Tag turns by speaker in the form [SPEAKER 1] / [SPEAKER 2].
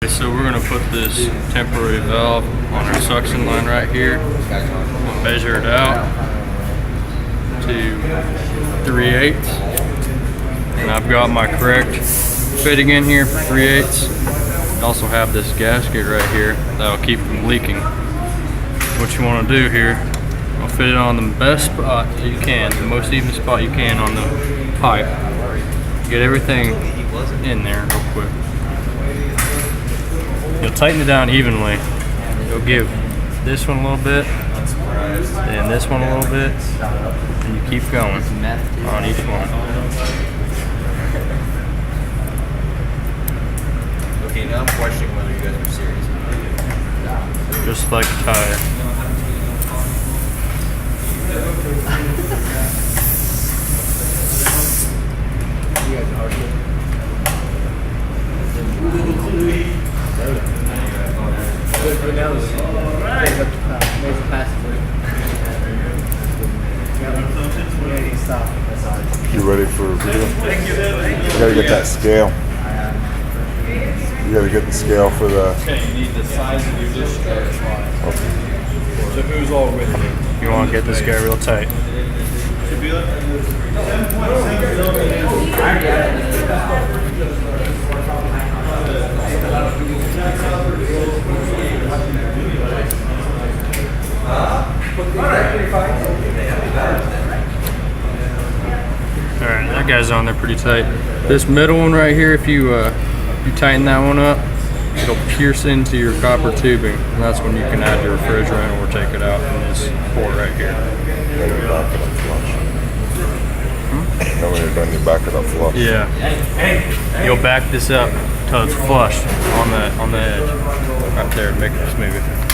[SPEAKER 1] So we're gonna put this temporary valve on our suction line right here. We'll measure it out to 3/8, and I've got my correct fitting in here for 3/8. I also have this gasket right here that'll keep from leaking. What you want to do here, I'll fit it on the best spot you can, the most even spot you can on the pipe. Get everything in there real quick. You'll tighten it down evenly. You'll give this one a little bit, and this one a little bit, and you keep going on each one.
[SPEAKER 2] Okay, now I'm questioning whether you guys are serious.
[SPEAKER 1] Just like a tire.
[SPEAKER 3] You ready for a video? You gotta get that scale. You gotta get the scale for the.
[SPEAKER 4] Okay, you need the size of your discharge line.
[SPEAKER 3] Okay.
[SPEAKER 4] So who's all with you?
[SPEAKER 1] You want to get this guy real tight. Alright, that guy's on there pretty tight. This middle one right here, if you tighten that one up, it'll pierce into your copper tubing, and that's when you can add your refrigerant or take it out in this port right here.
[SPEAKER 3] Then you back it up flush. Then when you're done, you back it up flush.
[SPEAKER 1] Yeah. You'll back this up till it's flush on the edge. Right there, make it smooth.